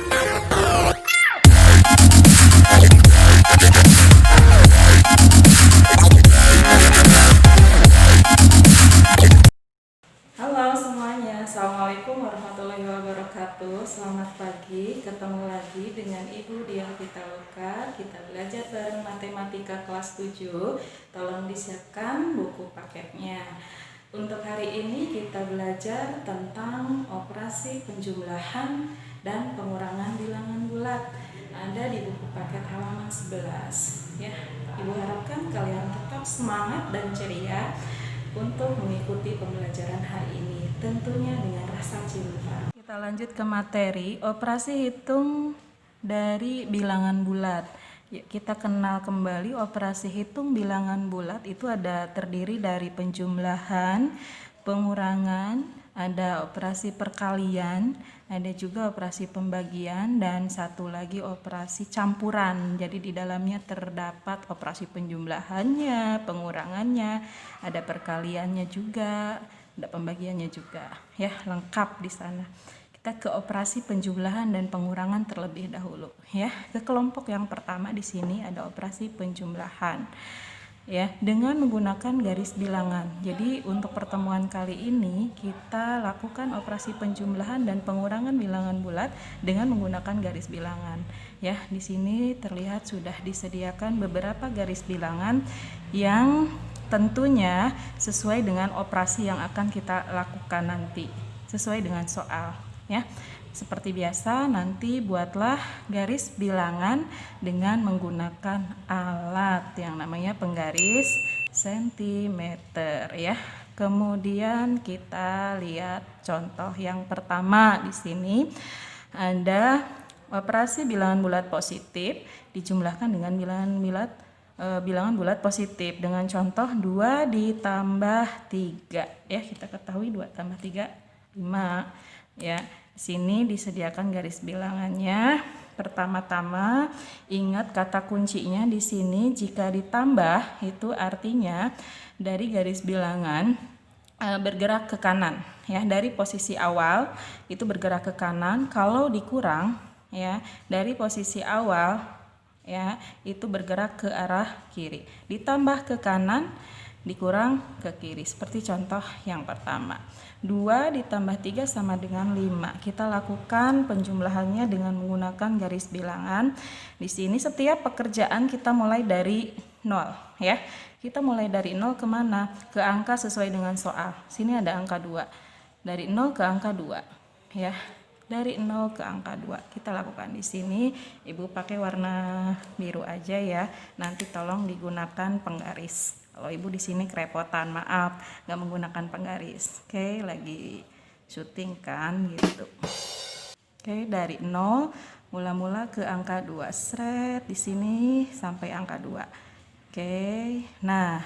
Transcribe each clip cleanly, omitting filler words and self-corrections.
Halo semuanya, Assalamualaikum warahmatullahi wabarakatuh. Selamat pagi, ketemu lagi dengan Ibu Diah Pitaloka. Kita belajar bareng matematika kelas 7. Tolong disiapkan buku paketnya. Untuk hari ini kita belajar tentang operasi penjumlahan dan pengurangan bilangan bulat. Ada di buku paket halaman 11. Ya, Ibu harapkan kalian tetap semangat dan ceria untuk mengikuti pembelajaran hari ini, tentunya dengan rasa cinta. Kita lanjut ke materi operasi hitung dari bilangan bulat. Yuk kita kenal kembali operasi hitung bilangan bulat itu ada terdiri dari penjumlahan, pengurangan, ada operasi perkalian, ada juga operasi pembagian, dan satu lagi operasi campuran. Jadi di dalamnya terdapat operasi penjumlahannya, pengurangannya, ada perkaliannya juga, ada pembagiannya juga. Ya, lengkap di sana. Kita ke operasi penjumlahan dan pengurangan terlebih dahulu. Ya, ke kelompok yang pertama di sini ada operasi penjumlahan. Ya, dengan menggunakan garis bilangan. Jadi untuk pertemuan kali ini kita lakukan operasi penjumlahan dan pengurangan bilangan bulat dengan menggunakan garis bilangan. Ya, di sini terlihat sudah disediakan beberapa garis bilangan yang tentunya sesuai dengan operasi yang akan kita lakukan nanti, sesuai dengan soal, ya. Seperti biasa, nanti buatlah garis bilangan dengan menggunakan alat yang namanya penggaris sentimeter, ya. Kemudian kita lihat contoh yang pertama di sini ada operasi bilangan bulat positif dijumlahkan dengan bilangan bulat positif dengan contoh 2 ditambah 3, ya. Kita ketahui 2 tambah 3 5, ya. Sini disediakan garis bilangannya. Pertama-tama ingat kata kuncinya di sini, jika ditambah itu artinya dari garis bilangan bergerak ke kanan, ya. Dari posisi awal itu bergerak ke kanan. Kalau dikurang, ya, dari posisi awal, ya, itu bergerak ke arah kiri. Ditambah ke kanan, dikurang ke kiri. Seperti contoh yang pertama. 2 ditambah 3 sama dengan 5. Kita lakukan penjumlahannya dengan menggunakan garis bilangan. Di sini setiap pekerjaan kita mulai dari 0, ya. Kita mulai dari 0 kemana? Ke angka sesuai dengan soal. Sini ada angka 2. Dari 0 ke angka 2, ya. Dari 0 ke angka 2. Kita lakukan di sini. Ibu pakai warna biru aja, ya. Nanti tolong digunakan penggaris. Kalau ibu di sini kerepotan, maaf, nggak menggunakan penggaris. Oke, lagi syuting kan gitu. Oke, dari 0 mula-mula ke angka 2. Sret di sini sampai angka 2. Oke. Nah,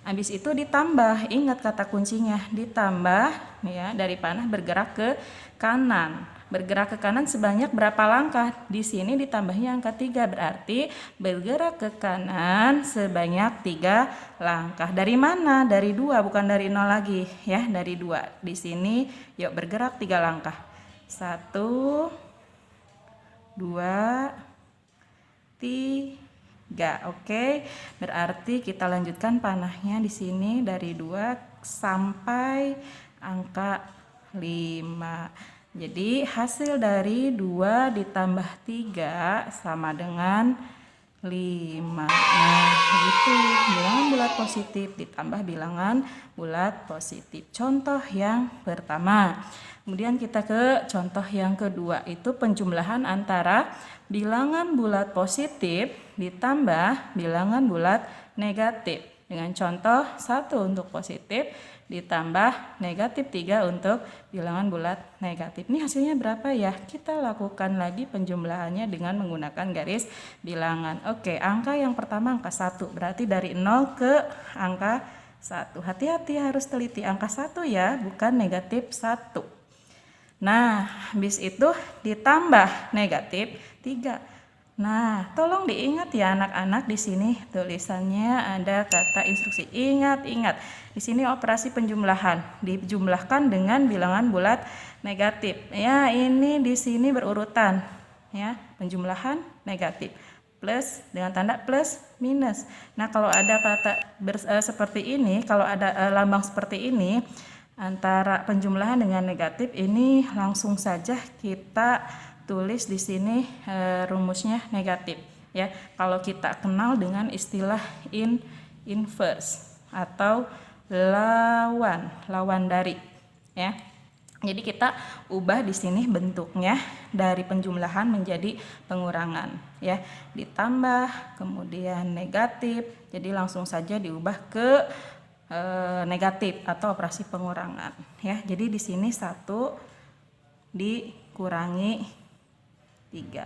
habis itu ditambah. Ingat kata kuncinya, ditambah, ya, dari panah bergerak ke kanan. Bergerak ke kanan sebanyak berapa langkah? Di sini ditambahnya angka 3, berarti bergerak ke kanan sebanyak 3 langkah. Dari mana? Dari 2, bukan dari 0 lagi, ya, dari 2. Di sini yuk bergerak 3 langkah. 1 2 3. Oke. Berarti kita lanjutkan panahnya di sini dari 2 sampai angka 5. Jadi hasil dari 2 ditambah 3 sama dengan 5. Nah, begitu. Bilangan bulat positif ditambah bilangan bulat positif. Contoh yang pertama. Kemudian kita ke contoh yang kedua. Itu penjumlahan antara bilangan bulat positif ditambah bilangan bulat negatif. Dengan contoh 1 untuk positif ditambah negatif 3 untuk bilangan bulat negatif. Ini hasilnya berapa ya? Kita lakukan lagi penjumlahannya dengan menggunakan garis bilangan. Oke, angka yang pertama angka 1. Berarti dari 0 ke angka 1. Hati-hati, harus teliti. Angka 1 ya, bukan negatif 1. Nah, habis itu ditambah negatif 3. Nah, tolong diingat ya anak-anak, di sini tulisannya ada kata instruksi. Ingat. Di sini operasi penjumlahan dijumlahkan dengan bilangan bulat negatif. Ya, ini di sini berurutan. ya, penjumlahan negatif. Plus dengan tanda plus minus. Nah, kalau ada kata seperti ini, kalau ada lambang seperti ini antara penjumlahan dengan negatif, ini langsung saja kita tulis di sini rumusnya negatif, ya. Kalau kita kenal dengan istilah inverse atau lawan dari, ya. Jadi kita ubah di sini bentuknya dari penjumlahan menjadi pengurangan, ya. Ditambah kemudian negatif. Jadi langsung saja diubah ke negatif atau operasi pengurangan, ya. Jadi di sini 1 dikurangi 3,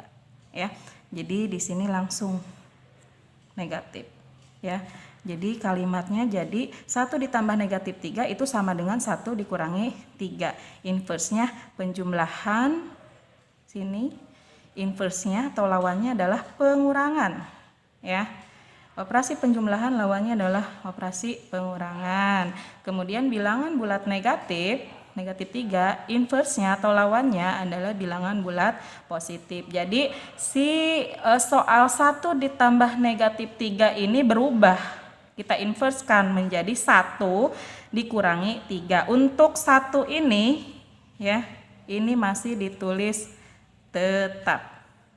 ya. Jadi di sini langsung negatif, ya. Jadi kalimatnya jadi 1 ditambah negatif 3 itu sama dengan 1 dikurangi 3. Inversenya penjumlahan, sini inversenya atau lawannya adalah pengurangan, ya. Operasi penjumlahan lawannya adalah operasi pengurangan. Kemudian bilangan bulat negatif 3, inversenya atau lawannya adalah bilangan bulat positif. Jadi si soal 1 ditambah negatif 3 ini berubah. Kita inverskan menjadi 1 dikurangi 3. Untuk 1 ini, ya, ini masih ditulis tetap,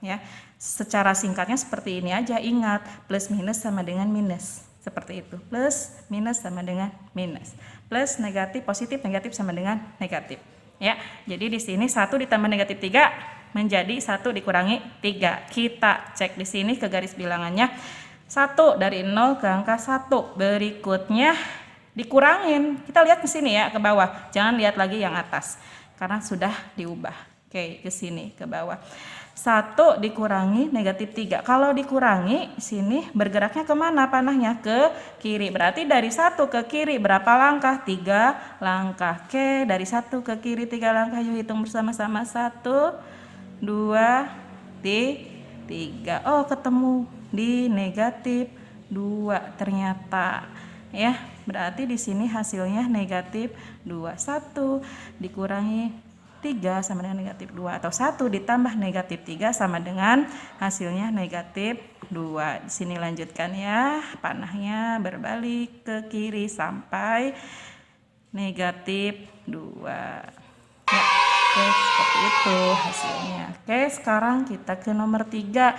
ya. Secara singkatnya seperti ini aja, ingat, plus minus sama dengan minus. Seperti itu, plus minus sama dengan minus. Plus negatif positif, negatif sama dengan negatif, ya. Jadi di sini 1 ditambah negatif 3 menjadi 1 dikurangi 3. Kita cek di sini ke garis bilangannya. 1 dari 0 ke angka 1. Berikutnya dikurangin. Kita lihat ke sini ya, ke bawah. Jangan lihat lagi yang atas karena sudah diubah. Oke, ke sini ke bawah. 1 dikurangi negatif 3. Kalau dikurangi sini bergeraknya kemana panahnya? Ke kiri. Berarti dari 1 ke kiri berapa langkah? 3 langkah. Oke, dari 1 ke kiri 3 langkah. Yuk hitung bersama-sama. 1, 2, 3. Oh, ketemu di negatif 2 ternyata, ya. Berarti di sini hasilnya negatif 2. 1 dikurangi 3 sama dengan negatif 2, atau 1 ditambah negatif 3 sama dengan hasilnya negatif 2. Di sini lanjutkan ya, panahnya berbalik ke kiri sampai negatif 2. Ya, oke, seperti itu hasilnya. Oke, sekarang kita ke nomor 3.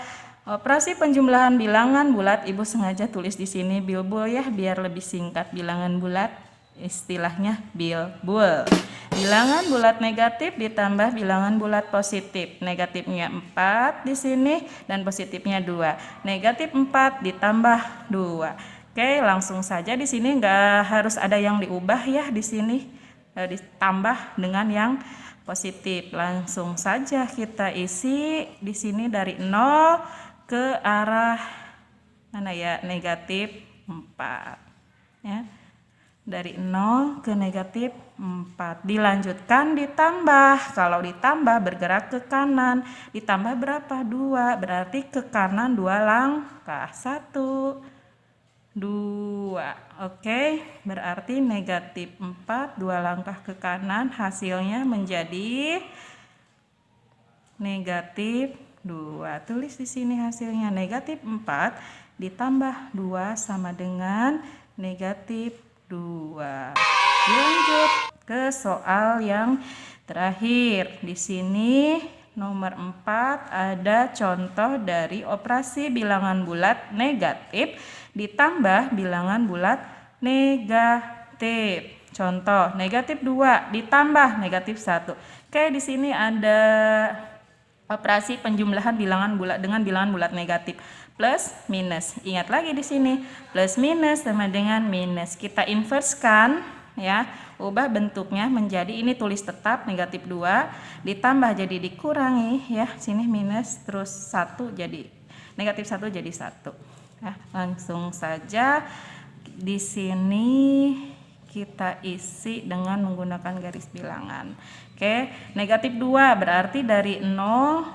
Operasi penjumlahan bilangan bulat, Ibu sengaja tulis di sini bilbul ya, biar lebih singkat. Bilangan bulat istilahnya bilbul. Bilangan bulat negatif ditambah bilangan bulat positif. Negatifnya 4 di sini dan positifnya 2. Negatif 4 ditambah 2. Oke, langsung saja di sini nggak harus ada yang diubah ya, di sini ditambah dengan yang positif. Langsung saja kita isi di sini dari 0 ke arah mana ya, negatif 4, ya. Dari 0 ke negatif 4 dilanjutkan ditambah. Kalau ditambah bergerak ke kanan, ditambah berapa? 2, berarti ke kanan 2 langkah. 1, 2. Oke, berarti negatif 4 2 langkah ke kanan, hasilnya menjadi negatif 2. Tulis di sini hasilnya negatif 4 ditambah 2 sama dengan negatif 2. Lanjut ke soal yang terakhir. Di sini nomor 4 ada contoh dari operasi bilangan bulat negatif ditambah bilangan bulat negatif. Contoh, negatif 2 ditambah negatif 1. Oke, di sini ada operasi penjumlahan bilangan bulat dengan bilangan bulat negatif. Plus minus. Ingat lagi di sini, plus minus sama dengan minus. Kita inverskan ya, ubah bentuknya menjadi, ini tulis tetap negatif 2 ditambah jadi dikurangi ya, sini minus terus 1 jadi negatif 1 jadi 1. Ya, langsung saja di sini kita isi dengan menggunakan garis bilangan. Oke, negatif 2 berarti dari 0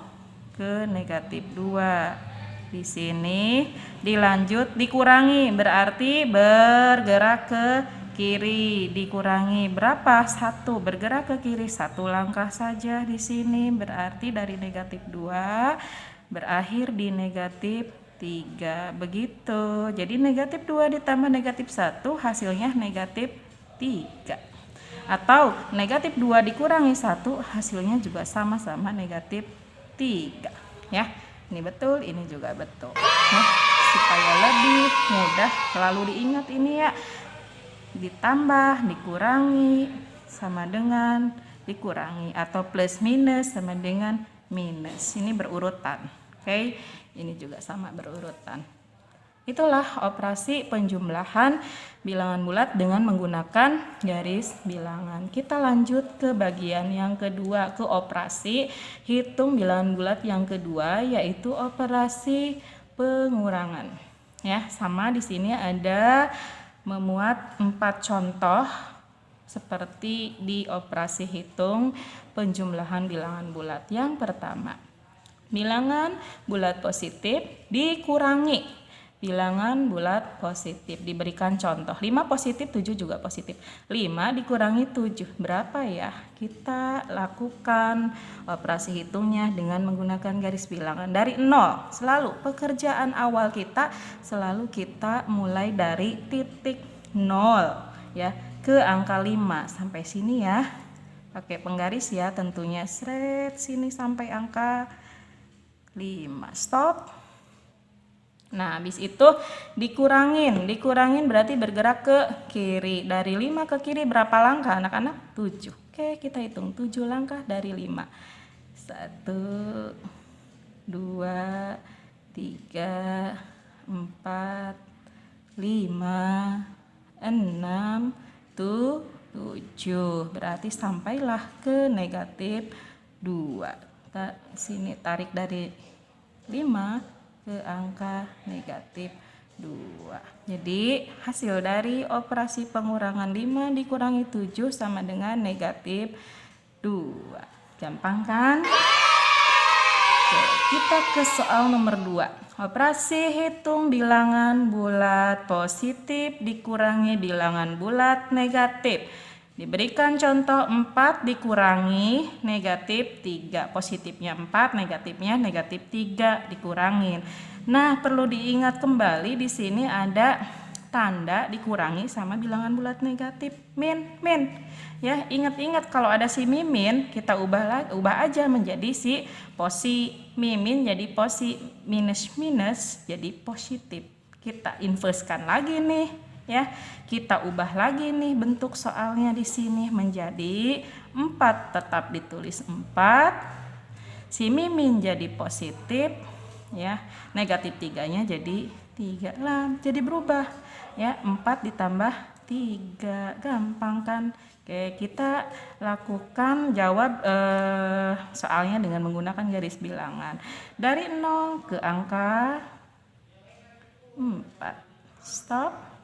ke negatif 2. Di sini dilanjut dikurangi berarti bergerak ke kiri dikurangi berapa? 1, bergerak ke kiri 1 langkah saja di sini, berarti dari negatif 2 berakhir di negatif 3, begitu. Jadi negatif 2 ditambah negatif 1 hasilnya negatif 3. Atau negatif 2 dikurangi 1 hasilnya juga sama-sama negatif 3. Ya, ini betul, ini juga betul. Ya, supaya lebih mudah selalu diingat ini ya. Ditambah, dikurangi sama dengan dikurangi, atau plus minus sama dengan minus. Ini berurutan. Oke, ini juga sama berurutan. Itulah operasi penjumlahan bilangan bulat dengan menggunakan garis bilangan. Kita lanjut ke bagian yang kedua, ke operasi hitung bilangan bulat yang kedua, yaitu operasi pengurangan. Ya, sama di sini ada memuat 4 contoh seperti di operasi hitung penjumlahan bilangan bulat. Yang pertama, bilangan bulat positif dikurangi bilangan bulat positif. Diberikan contoh, 5 positif, 7 juga positif. 5 dikurangi 7, berapa ya? Kita lakukan operasi hitungnya dengan menggunakan garis bilangan dari 0. Selalu pekerjaan awal kita selalu kita mulai dari titik 0 ya, ke angka 5 sampai sini ya. Pakai penggaris ya tentunya, seret sini sampai angka 5. Stop. Nah, habis itu dikurangin berarti bergerak ke kiri. Dari 5 ke kiri berapa langkah anak-anak? 7. Oke, kita hitung 7 langkah dari 5. 1, 2, 3, 4, 5, 6, 7. Berarti sampailah ke negatif 2. Kita sini tarik dari 5 ke angka negatif 2. Jadi hasil dari operasi pengurangan 5 dikurangi 7 sama dengan negatif 2. Gampang kan? Oke, kita ke soal nomor 2. Operasi hitung bilangan bulat positif dikurangi bilangan bulat negatif. Diberikan contoh 4 dikurangi negatif 3. Positifnya 4, negatifnya negatif 3 dikurangin. Nah, perlu diingat kembali di sini ada tanda dikurangi sama bilangan bulat negatif min. Ya, ingat-ingat kalau ada si mimin, kita ubah aja menjadi si posi. Mimin jadi posi, minus jadi positif. Kita inverskan lagi nih. Ya, kita ubah lagi nih bentuk soalnya di sini menjadi 4, tetap ditulis 4. Si mimin jadi positif ya, negatif 3-nya jadi 3 lah, jadi berubah ya, 4 ditambah 3, gampang kan? Oke, kita lakukan jawab soalnya dengan menggunakan garis bilangan dari 0 ke angka 4. Stop.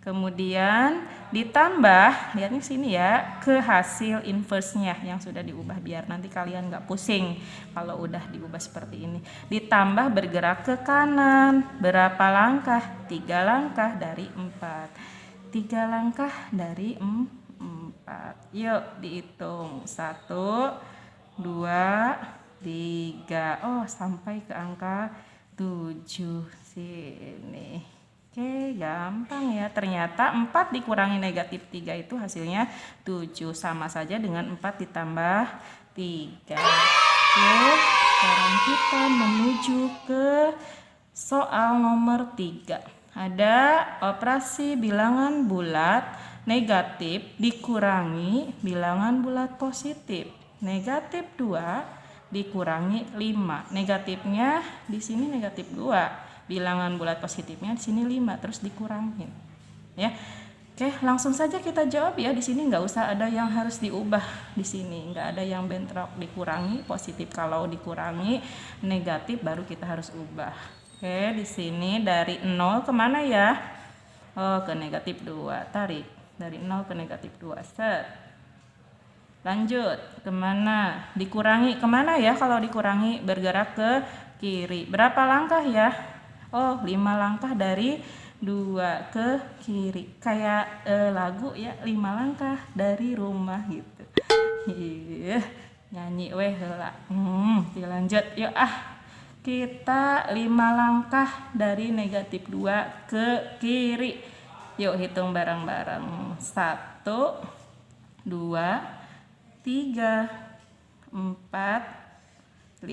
Kemudian ditambah, lihatnya sini ya, ke hasil inverse-nya yang sudah diubah biar nanti kalian nggak pusing kalau udah diubah seperti ini. Ditambah bergerak ke kanan, berapa langkah? 3 langkah dari 4. 3 langkah dari 4. Yuk dihitung. 1, 2, 3. Oh, sampai ke angka 7 sini. Oke, gampang ya. Ternyata 4 dikurangi negatif 3 itu hasilnya 7. Sama saja dengan 4 ditambah 3. Oke, sekarang kita menuju ke soal nomor 3. Ada operasi bilangan bulat negatif dikurangi bilangan bulat positif. Negatif 2 dikurangi 5. Negatifnya di sini negatif 2. Bilangan bulat positifnya di sini 5, terus dikurangin. Ya. Oke, langsung saja kita jawab ya. Di sini nggak usah ada yang harus diubah di sini, nggak ada yang bentrok. Dikurangi positif, kalau dikurangi negatif baru kita harus ubah. Oke, di sini dari 0 kemana ya? Oh, ke negatif 2. Tarik dari 0 ke negatif 2. Set. Lanjut kemana? Dikurangi kemana ya? Kalau dikurangi bergerak ke kiri. Berapa langkah ya? Oh, 5 langkah dari 2 ke kiri. Kayak lagu ya, 5 langkah dari rumah gitu. Nyanyi weh heula. Dilanjut yuk Kita 5 langkah dari negatif 2 ke kiri. Yuk hitung bareng-bareng. 1, 2, 3, 4, 5.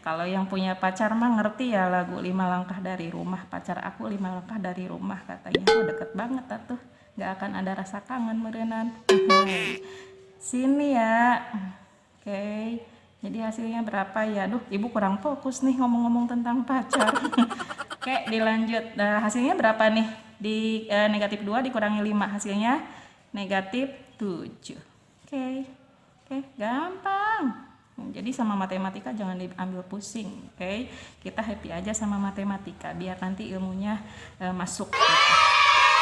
Kalau yang punya pacar mah ngerti ya lagu 5 langkah dari rumah. Pacar aku 5 langkah dari rumah katanya. Oh deket banget atuh. Gak akan ada rasa kangen meureunan. Sini ya. Oke. Jadi hasilnya berapa ya? Duh, ibu kurang fokus nih ngomong-ngomong tentang pacar. Oke, dilanjut. Nah, hasilnya berapa nih? Di negatif 2 dikurangi 5. Hasilnya negatif 7. Oke, gampang. Jadi sama matematika jangan diambil pusing. Oke, kita happy aja sama matematika biar nanti ilmunya masuk.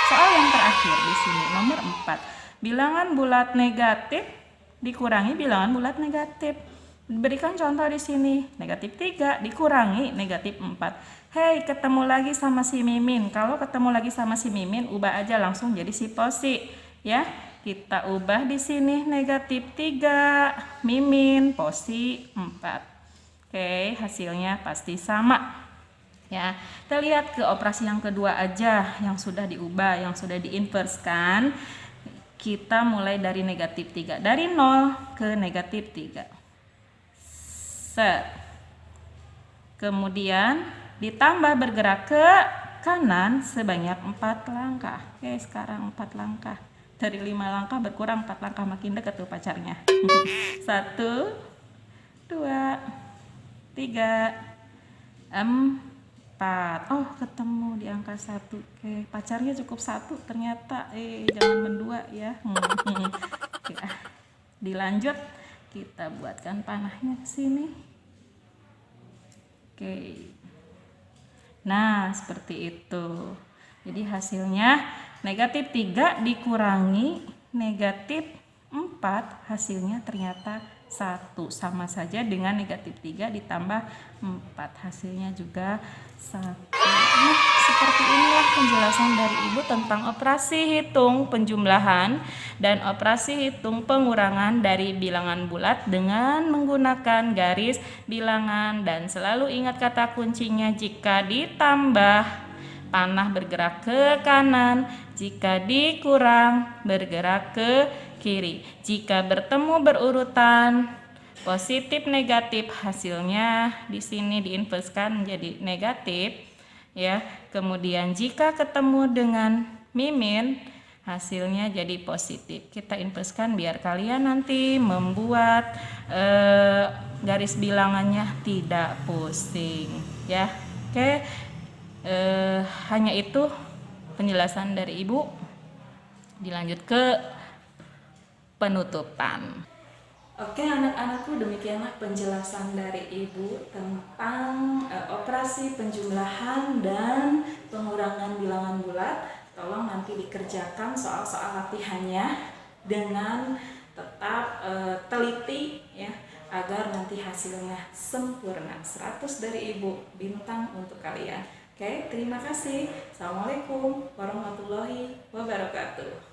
Soal yang terakhir di sini, nomor 4. Bilangan bulat negatif dikurangi bilangan bulat negatif. Berikan contoh di sini, negatif 3 dikurangi negatif 4. Hei, ketemu lagi sama si Mimin. Kalau ketemu lagi sama si Mimin, ubah aja langsung jadi si Posi. Ya, kita ubah di sini negatif 3, Mimin, Posi 4. Oke, hasilnya pasti sama. Ya, kita lihat ke operasi yang kedua aja yang sudah diubah, yang sudah diinverskan. Kita mulai dari negatif 3, dari 0 ke negatif 3. Kemudian ditambah bergerak ke kanan sebanyak 4 langkah. Oke, sekarang 4 langkah. Dari 5 langkah berkurang 4 langkah, makin dekat tuh pacarnya. 1, 2, 3, 4. Oh, ketemu di angka 1. Oke, pacarnya cukup 1 ternyata. Jangan mendua ya. Oke, dilanjut. Kita buatkan panahnya ke sini. Oke. Nah, seperti itu. Jadi hasilnya negatif 3 dikurangi negatif 4, hasilnya ternyata 1. Sama saja dengan negatif 3 ditambah 4, hasilnya juga 1. Nah, seperti inilah penjelasan dari Ibu tentang operasi hitung penjumlahan dan operasi hitung pengurangan dari bilangan bulat dengan menggunakan garis bilangan. Dan selalu ingat kata kuncinya, jika ditambah panah bergerak ke kanan, jika dikurang bergerak ke kiri. Jika bertemu berurutan positif negatif, hasilnya di sini diinverskan menjadi negatif ya. Kemudian jika ketemu dengan mimin, hasilnya jadi positif. Kita inverskan biar kalian nanti membuat garis bilangannya tidak pusing ya. Oke. Hanya itu penjelasan dari Ibu. Dilanjut ke penutupan. Oke anak-anakku, demikianlah penjelasan dari Ibu tentang operasi penjumlahan dan pengurangan bilangan bulat. Tolong nanti dikerjakan soal-soal latihannya dengan tetap teliti ya, agar nanti hasilnya sempurna. 100 dari Ibu, bintang untuk kalian. Oke, terima kasih. Assalamualaikum warahmatullahi wabarakatuh.